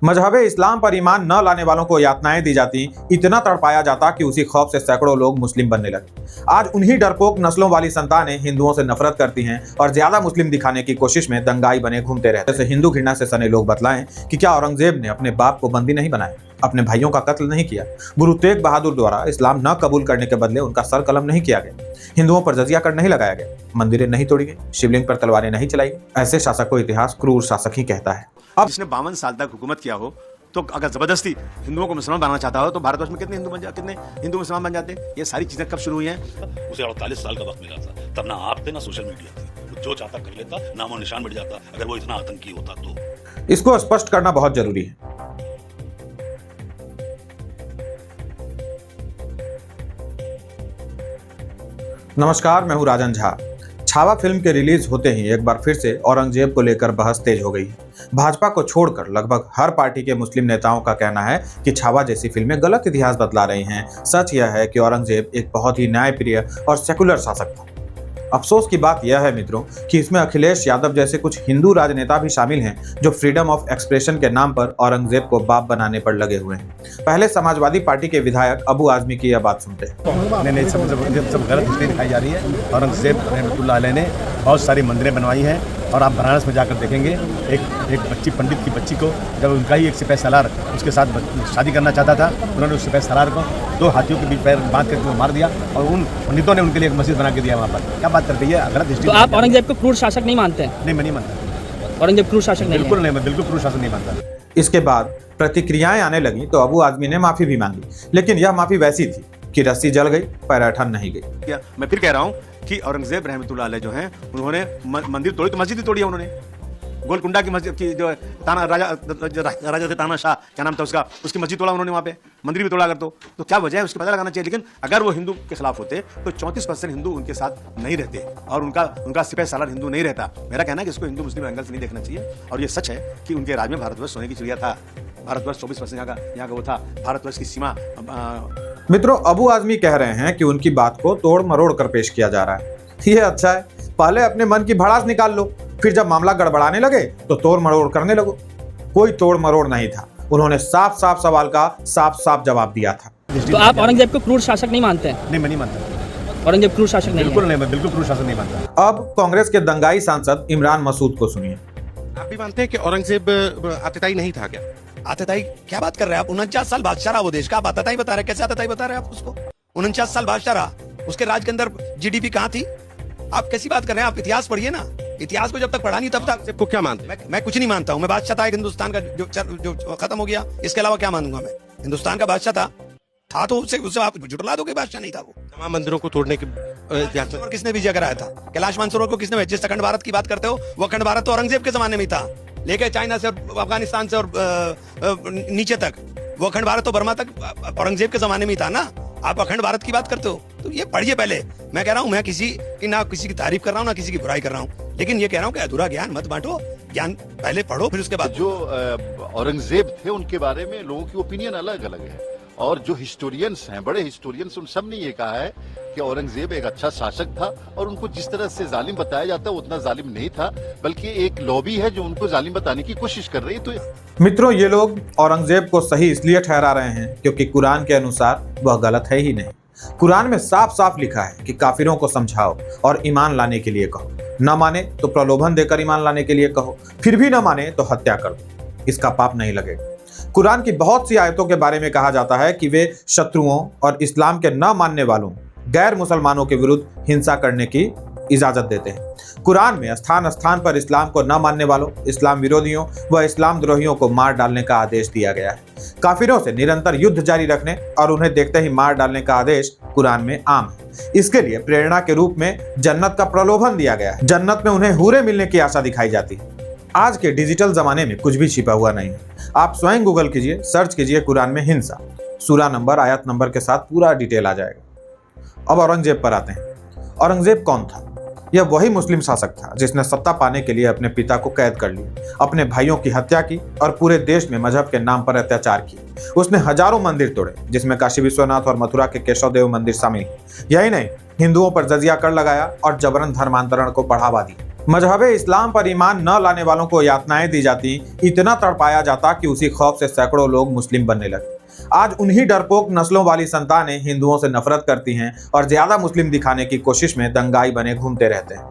मजहब इस्लाम पर ईमान न लाने वालों को यातनाएं दी जाती, इतना तड़पाया जाता कि उसी खौफ से सैकड़ों लोग मुस्लिम बनने लगे। आज उन्हीं डरपोक नस्लों वाली संतानें हिंदुओं से नफरत करती हैं और ज्यादा मुस्लिम दिखाने की कोशिश में दंगाई बने घूमते रहते। जैसे हिंदू घृणा से सने लोग बतलाएं कि क्या औरंगजेब ने अपने बाप को बंदी नहीं बनाया, अपने भाइयों का कत्ल नहीं किया, गुरु तेग बहादुर द्वारा इस्लाम न कबूल करने के बदले उनका सर कलम नहीं किया गया, हिंदुओं पर जजिया कर नहीं लगाया गया, मंदिरें नहीं तोड़ी गई, शिवलिंग पर तलवारें नहीं चलाई गई। ऐसे शासक को इतिहास क्रूर शासक ही कहता है। अब जिसने 52 साल तक हुकूमत किया हो, तो अगर जबरदस्ती हिंदुओं को मुसलमान बनाना चाहता हो तो भारतवर्ष में कितने हिंदू मुसलमान बन जाते हैं? ये सारी चीजें कब शुरू हुई हैं? उसे 48 साल का वक्त मिला था, तब ना आप थे ना सोशल मीडिया थी, जो चाहता कर लेता, नामो निशान मिट जाता। अगर वो इतना आतंकी होता तो इसको स्पष्ट करना बहुत जरूरी है। नमस्कार, मैं हूं राजन झा। छावा फिल्म के रिलीज होते ही एक बार फिर से औरंगजेब को लेकर बहस तेज हो गई है। भाजपा को छोड़कर लगभग हर पार्टी के मुस्लिम नेताओं का कहना है कि छावा जैसी फिल्में गलत इतिहास बतला रही हैं। सच यह है कि औरंगजेब एक बहुत ही न्यायप्रिय और सेकुलर शासक था। अफसोस की बात यह है मित्रों कि इसमें अखिलेश यादव जैसे कुछ हिंदू राजनेता भी शामिल हैं जो फ्रीडम ऑफ एक्सप्रेशन के नाम पर औरंगजेब को बाप बनाने पर लगे हुए हैं। पहले समाजवादी पार्टी के विधायक अबू आजमी की यह बात सुनते हैं। नहीं, सब गलत हिस्ट्री दिखाई जा रही है। औरंगजेब रहमतुल्लाह अलैह ने बहुत सारी मंदिरें बनवाई हैं और आप बनारस में जाकर देखेंगे एक बच्ची, पंडित की बच्ची को जब उनका ही एक सिपह सालार उसके साथ शादी करना चाहता था, उन्होंने उस सिपह सालार को 2 हाथियों के बीच पैर बांध करके मार दिया और उन पंडितों ने उनके लिए एक मस्जिद बना के दिया वहाँ पर। क्या बात करते हैं? गलत हिस्ट्री। तो आप औरंगजेब को क्रूर शासक नहीं मानते हैं? नहीं, मैं नहीं मानता। औरंगजेब क्रूर शासक नहीं? बिल्कुल नहीं, मैं बिल्कुल क्रूर शासक नहीं मानता। इसके बाद प्रतिक्रियाएं आने लगी तो अबू आजमी ने माफी भी मांगी, लेकिन यह माफी वैसी थी कि रस्सी जल गई पर ऐठन नहीं गई। मैं फिर कह रहा हूँ कि औरंगजेब रहमतुल्लाह अलैह जो हैं, उन्होंने मंदिर तोड़ी तो मस्जिद ही तोड़ी है उन्होंने। गोलकुंडा की मस्जिद की जो ताना राजा थे, ताना शाह क्या नाम था उसका, उसकी मस्जिद तोड़ा उन्होंने, वहाँ पे मंदिर भी तोड़ा कर तो क्या वजह है उसका पता लगाना चाहिए। लेकिन अगर वो हिंदू के खिलाफ होते तो 34% हिंदू उनके साथ नहीं रहते और उनका सिपह सालार हिंदू नहीं रहता। मेरा कहना है कि इसको हिंदू मुस्लिम एंगल से नहीं देखना चाहिए। और ये सच है कि उनके राज में भारतवर्ष सोने की चिड़िया था। भारतवर्ष 24% यहाँ का वो था, भारतवर्ष की सीमा। मित्रों, अबू आजमी कह रहे हैं कि उनकी बात को तोड़ मरोड़ कर पेश किया जा रहा है। ये अच्छा है, पहले अपने मन की भड़ास निकाल लो, फिर जब मामला गड़बड़ाने लगे तो तोड़ मरोड़ करने लगो। कोई तोड़ मरोड़ नहीं था, उन्होंने साफ साफ सवाल का साफ साफ जवाब दिया था। तो आप औरंगजेब को क्रूर शासक नहीं मानते हैं? नहीं, मैं नहीं मानता। औरंगजेब क्रूर शासक नहीं? बिल्कुल नहीं, मैं बिल्कुल क्रूर शासक नहीं मानता। अब कांग्रेस के दंगाई सांसद इमरान मसूद को सुनिए। आप भी मानते हैं कि औरंगजेब आतताई नहीं था क्या? आतताई क्या बात कर रहे हैं आप? 49 साल बादशाह रहा वो देश का, आप आतताई बता रहे हैं? कैसे आतताई बता रहे हैं आप उसको? 49 साल बादशाह रहा, उसके राज के अंदर जीडीपी कहाँ थी? आप कैसी बात कर रहे हैं? आप इतिहास पढ़िए ना। इतिहास को जब तक पढ़ा नहीं तब तक को क्या मानते हैं? मैं कुछ नहीं मानता हूँ। मैं बादशाह था एक हिंदुस्तान का जो खत्म हो गया, इसके अलावा क्या मानूंगा मैं? हिंदुस्तान का बादशाह था तो उससे आप जुटला दो कि बादशाह नहीं था वो? तमाम मंदिरों को तोड़ने के इतिहास और किसने विजय कराया था? कैलाश मानसरोवर को किसने? जिस अखंड भारत की बात करते हो वो अखंड भारत तो औरंगजेब के जमाने में था, लेके चाइना से अफगानिस्तान से और नीचे तक वो अखंड भारत तो बर्मा तक औरंगजेब के जमाने में था ना। आप अखंड भारत की बात करते हो तो ये पढ़िए पहले। मैं कह रहा हूँ, मैं किसी की तारीफ कर रहा हूँ ना किसी की बुराई कर रहा हूँ, लेकिन ये कह रहा हूँ कि अधूरा ज्ञान मत बांटो। ज्ञान पहले पढ़ो, फिर उसके बाद। जो औरंगजेब थे उनके बारे में लोगों की ओपिनियन अलग अलग है और जो हिस्टोरियंस हैं, बड़े हिस्टोरियंस, उन सब ने ये कहा है कि औरंगजेब एक अच्छा शासक था और उनको जिस तरह से जालिम बताया जाता है उतना जालिम नहीं था, बल्कि एक लॉबी है जो उनको जालिम बताने की कोशिश कर रही है। तो मित्रों, ये लोग औरंगजेब को सही इसलिए ठहरा रहे हैं क्योंकि कुरान के अनुसार वह गलत है ही नहीं। कुरान में साफ साफ लिखा है कि काफिरों को समझाओ और ईमान लाने के लिए कहो, न माने तो प्रलोभन देकर ईमान लाने के लिए कहो, फिर भी न माने तो हत्या कर दो, इसका पाप नहीं लगेगा। कुरान की बहुत सी आयतों के बारे में कहा जाता है कि वे शत्रुओं और इस्लाम के न मानने वालों, गैर मुसलमानों के विरुद्ध हिंसा करने की इजाजत देते हैं। कुरान में स्थान स्थान पर इस्लाम को न मानने वालों, इस्लाम विरोधियों व इस्लाम द्रोहियों को मार डालने का आदेश दिया गया है। काफिरों से निरंतर युद्ध जारी रखने और उन्हें देखते ही मार डालने का आदेश कुरान में आम है। इसके लिए प्रेरणा के रूप में जन्नत का प्रलोभन दिया गया है। जन्नत में उन्हें हूरे मिलने की आशा दिखाई जाती है। आज के डिजिटल जमाने में कुछ भी छिपा हुआ नहीं है। आप स्वयं गूगल कीजिए, सर्च कीजिए कुरान में हिंसा, सूरा नंबर, आयत नंबर के साथ पूरा डिटेल आ जाएगा। अब औरंगजेब पर आते हैं। औरंगजेब कौन था? यह वही मुस्लिम शासक था जिसने सत्ता पाने के लिए अपने पिता को कैद कर लिया, अपने भाइयों की हत्या की और पूरे देश में मजहब के नाम पर अत्याचार किए। उसने हजारों मंदिर तोड़े, जिसमें काशी विश्वनाथ और मथुरा के केशव देव मंदिर शामिल। यही नहीं, हिंदुओं पर जजिया कर लगाया और जबरन धर्मांतरण को बढ़ावा दी। मजहब इस्लाम पर ईमान न लाने वालों को यातनाएं दी जाती, इतना तड़पाया जाता कि उसी खौफ से सैकड़ों लोग मुस्लिम बनने लगे। आज उन्हीं डरपोक नस्लों वाली संतानें हिंदुओं से नफरत करती हैं और ज्यादा मुस्लिम दिखाने की कोशिश में दंगाई बने घूमते रहते हैं।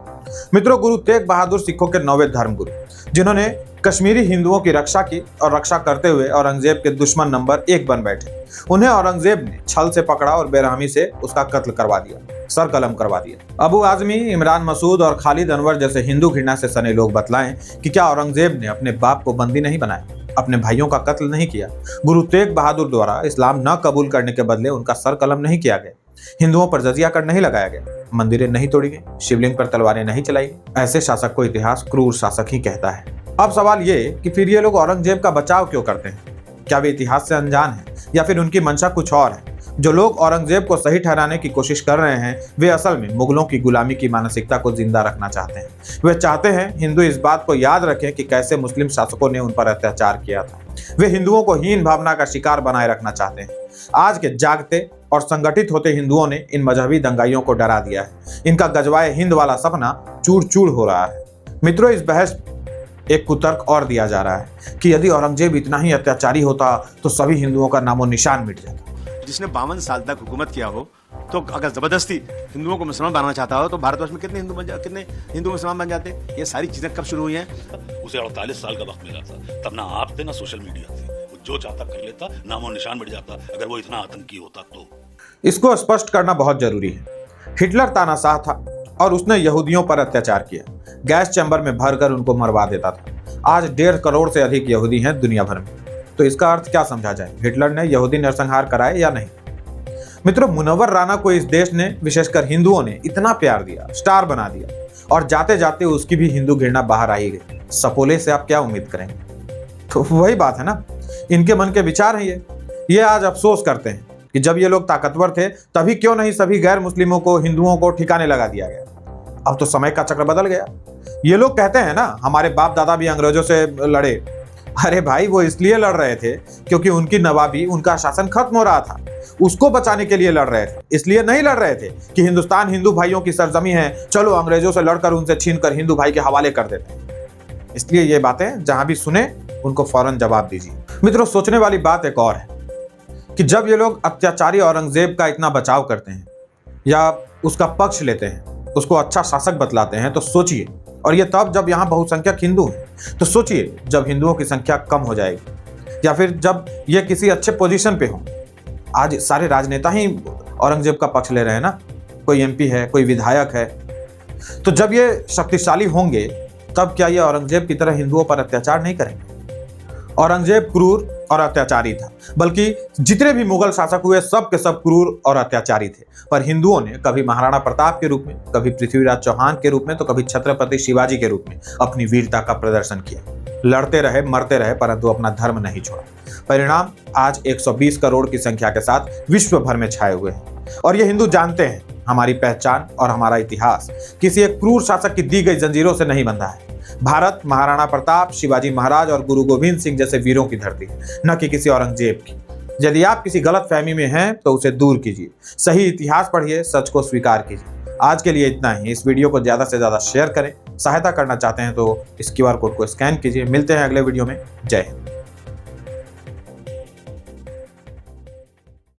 मित्रों, गुरु तेग बहादुर सिखों के 9वें धर्मगुरु, जिन्होंने कश्मीरी हिंदुओं की रक्षा की और रक्षा करते हुए औरंगजेब के दुश्मन नंबर 1 बन बैठे। उन्हें औरंगजेब ने छल से पकड़ा और बेरहमी से उसका कत्ल करवा दिया, सर कलम करवा दिया। अबू आजमी, इमरान मसूद और खालिद अनवर जैसे हिंदू घृणा से सने लोग बतलाएं कि क्या औरंगजेब ने अपने बाप को बंदी नहीं बनाया, अपने भाइयों का कत्ल नहीं किया? गुरु तेग बहादुर द्वारा इस्लाम न कबूल करने के बदले उनका सर कलम नहीं किया गया, हिंदुओं पर जजिया कर नहीं लगाया गया, मंदिरें नहीं तोड़ी गई, शिवलिंग पर तलवारें नहीं चलाई गई। ऐसे शासक को इतिहास क्रूर शासक ही कहता है। अब सवाल ये कि फिर ये लोग औरंगजेब का बचाव क्यों करते हैं? क्या वे इतिहास से अनजान हैं या फिर उनकी मंशा कुछ और है? जो लोग औरंगजेब को सही ठहराने की कोशिश कर रहे हैं, वे असल में मुगलों की गुलामी की मानसिकता को जिंदा रखना चाहते हैं। वे चाहते हैं हिंदू इस बात को याद रखें कि कैसे मुस्लिम शासकों ने उन पर अत्याचार किया था। वे हिंदुओं को हीन भावना का शिकार बनाए रखना चाहते हैं। आज के जागते और संगठित होते हिंदुओं ने इन मजहबी दंगाइयों को डरा दिया है। इनका गजवाए हिंद वाला सपना चूर चूर हो रहा है। मित्रों, इस बहस एक कुतर्क और दिया जा रहा है कि यदि औरंगजेब इतना ही अत्याचारी होता तो सभी हिंदुओं का नामो निशान मिट जाता। जिसने 52 साल तक हुकूमत किया हो, तो अगर जबरदस्ती हिंदुओं को मुसलमान बनाना चाहता हो तो भारतवर्ष में कितने हिंदू मुसलमान बन जाते? ये सारी चीजें कब शुरू हुई हैं? उसे 48 साल का वक्त मिला था, तब ना आप थे ना सोशल मीडिया थी। वो जो चाहता कर लेता, नामो निशान मिट जाता अगर वो इतना आतंकी होता तो। इसको स्पष्ट करना बहुत जरूरी है। हिटलर तानाशाह था और उसने यहूदियों पर अत्याचार किया, गैस चैम्बर में भरकर उनको मरवा देता था। आज 1.5 करोड़ से अधिक यहूदी हैं दुनिया भर में। तो इसका अर्थ क्या समझा जाए? हिटलर ने यहूदी नरसंहार कराए या नहीं? मित्रों, मुनव्वर राना को इस देश ने, विशेषकर हिंदुओं ने इतना प्यार दिया, स्टार बना दिया, और जाते जाते उसकी भी हिंदू घृणा बाहर आई गई। सपोले से आप क्या उम्मीद करेंगे? तो वही बात है ना, इनके मन के विचार हैं ये आज अफसोस करते हैं कि जब ये लोग ताकतवर थे तभी क्यों नहीं सभी गैर मुस्लिमों को, हिंदुओं को ठिकाने लगा दिया गया। अब तो समय का चक्र बदल गया। ये लोग कहते हैं ना, हमारे बाप दादा भी अंग्रेजों से लड़े। अरे भाई, वो इसलिए लड़ रहे थे क्योंकि उनकी नवाबी, उनका शासन खत्म हो रहा था, उसको बचाने के लिए लड़ रहे थे। इसलिए नहीं लड़ रहे थे कि हिंदुस्तान हिंदू भाइयों की सरजमी है, चलो अंग्रेजों से लड़कर उनसे छीनकर हिंदू भाई के हवाले कर देते हैं। इसलिए ये बातें जहां भी सुने उनको फौरन जवाब दीजिए। मित्रों, सोचने वाली बात एक और है कि जब ये लोग अत्याचारी औरंगजेब का इतना बचाव करते हैं या उसका पक्ष लेते हैं, उसको अच्छा शासक बतलाते हैं, तो सोचिए, और ये तब जब यहाँ बहुसंख्यक हिंदू हैं, तो सोचिए जब हिंदुओं की संख्या कम हो जाएगी या फिर जब ये किसी अच्छे पोजीशन पे हो। आज सारे राजनेता ही औरंगजेब का पक्ष ले रहे हैं ना, कोई एमपी है, कोई विधायक है। तो जब ये शक्तिशाली होंगे तब क्या ये औरंगजेब की तरह हिंदुओं पर अत्याचार नहीं करेंगे? औरंगजेब क्रूर और अत्याचारी था, बल्कि जितने भी मुगल शासक हुए सब के सब क्रूर और अत्याचारी थे। पर हिंदुओं ने कभी महाराणा प्रताप के रूप में, कभी पृथ्वीराज चौहान के रूप में, तो कभी छत्रपति शिवाजी के रूप में अपनी वीरता का प्रदर्शन किया। लड़ते रहे, मरते रहे, परंतु अपना धर्म नहीं छोड़ा। परिणाम आज 120 करोड़ की संख्या के साथ विश्व भर में छाए हुए हैं। और ये हिंदू जानते हैं हमारी पहचान और हमारा इतिहास किसी एक क्रूर शासक की दी गई जंजीरों से नहीं बंधा है। भारत महाराणा प्रताप, शिवाजी महाराज और गुरु गोविंद सिंह जैसे वीरों की धरती है, न कि किसी औरंगजेब की। यदि आप किसी गलत फहमी में हैं तो उसे दूर कीजिए, सही इतिहास पढ़िए, सच को स्वीकार कीजिए। आज के लिए इतना ही। इस वीडियो को ज्यादा से ज्यादा शेयर करें। सहायता करना चाहते हैं तो इस QR कोड को स्कैन कीजिए। मिलते हैं अगले वीडियो में। जय हिंद।